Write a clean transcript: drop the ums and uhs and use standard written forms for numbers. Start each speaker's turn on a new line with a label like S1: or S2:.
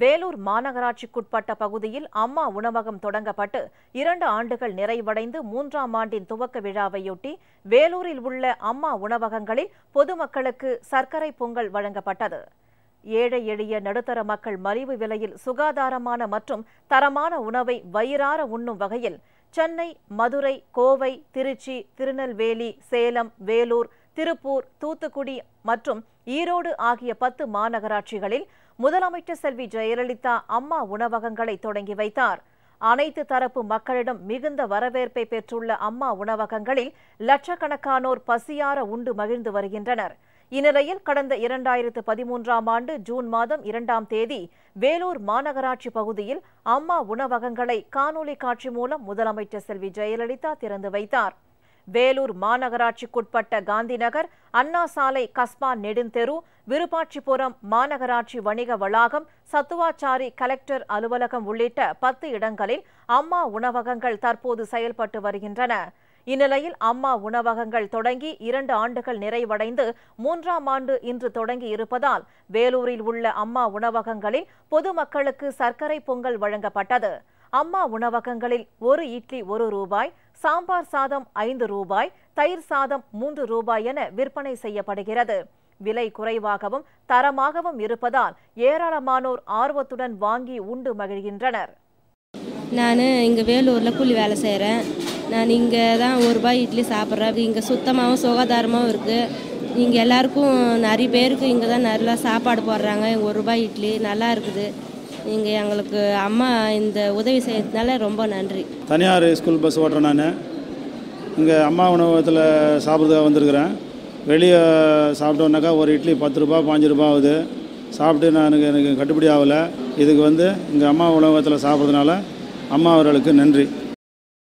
S1: வேலூர் மாநகராட்சிக்குட்பட்ட பகுதியில் அம்மா உணவகம் தொடங்கப்பட்டு 2 ஆண்டுகள் நிறைவடைந்து 3ஆம் ஆண்டின் துவக்க விழாவையொட்டி வேலூரில் உள்ள அம்மா உணவகங்களில் பொதுமக்களுக்கு சர்க்கரை பொங்கல் வழங்கப்பட்டது. ஏழை எளிய நடுத்தர மக்கள் மலிவு விலையில் சுகாதாரமான மற்றும் தரமான உணவை வயிறார உண்ணும் வகையில் சென்னை, மதுரை, கோவை, திருச்சி, திருநெல்வேலி, சேலம், வேலூர், திருப்பூர், தூத்துக்குடி மற்றும் ஈரோடு ஆகிய 10 மாநகராட்சிகளில் முதலமைச்சர் செல்வி ஜெயலலிதா அம்மா உணவகங்களை தொடங்கி வைத்தார். அனைத்து தரப்பு மக்களிடம் மிகுந்த வரவேற்பை பெற்றுள்ள அம்மா உணவகங்களில் லட்சக்கணக்கானோர் பசியார உண்டு மகிழ்ந்து வருகின்றனர். இந்நிலையில் கடந்த 2013ஆம் ஆண்டு ஜூன் மாதம் 2ஆம் தேதி வேலூர் மாநகராட்சி பகுதியில் அம்மா உணவகங்களை காணொலி காட்சி மூலம் முதலமைச்சர் செல்வி ஜெயலலிதா திறந்து வைத்தார். வேலூர் மாநகராட்சிக்குட்பட்ட காந்திநகர், அண்ணா சாலை, கஸ்பான் நெடுந்தெரு, விருப்பாட்சிபுரம் மாநகராட்சி வணிக வளாகம், சத்துவாச்சாரி கலெக்டர் அலுவலகம் உள்ளிட்ட 10 இடங்களில் அம்மா உணவகங்கள் தற்போது செயல்பட்டு வருகின்றன. இந்நிலையில் அம்மா உணவகங்கள் தொடங்கி 2 ஆண்டுகள் நிறைவடைந்து 3ஆம் ஆண்டு இன்று தொடங்கி இருப்பதால் வேலூரில் உள்ள அம்மா உணவகங்களில் பொதுமக்களுக்கு சர்க்கரை பொங்கல் வழங்கப்பட்டது. அம்மா உணவகங்களில் 1 இட்லி 1 ரூபாய், சாம்பார் சாதம் 5 ரூபாய், தயிர் சாதம் 3 ரூபாய் என விற்பனை செய்யப்படுகிறது. விலை குறைவாகவும் தரமாகவும் இருப்பதால் ஏராளமானோர் ஆர்வத்துடன் வாங்கி உண்டு மகிழ்கின்றனர்.
S2: நான் இங்கே வேலூரில் கூலி வேலை செய்கிறேன். நான் இங்கே தான் 1 ரூபாய் இட்லி சாப்பிட்றேன். இங்கே சுத்தமாகவும் சுகாதாரமாகவும் இருக்குது. இங்கே எல்லாருக்கும் நிறைய பேருக்கு இங்கே தான் நல்லா சாப்பாடு போடுறாங்க. 1 ரூபாய் இட்லி நல்லா இருக்குது. இங்கே எங்களுக்கு அம்மா இந்த உதவி செய்யறதுனால ரொம்ப நன்றி.
S3: தனியார் ஸ்கூல் பஸ் ஓட்டுறேன். நான் இங்கே அம்மா உணவகத்தில் சாப்பிட்றதுக்காக வந்திருக்கிறேன். வெளியே சாப்பிட்டோன்னாக்கா 1 இட்லி 10 ரூபா 15 ரூபா ஆகுது. சாப்பிட்டு எனக்கு கட்டுப்படி ஆகலை. இதுக்கு இங்கே அம்மா உணவகத்தில் சாப்பிட்றதுனால அம்மா அவர்களுக்கு நன்றி.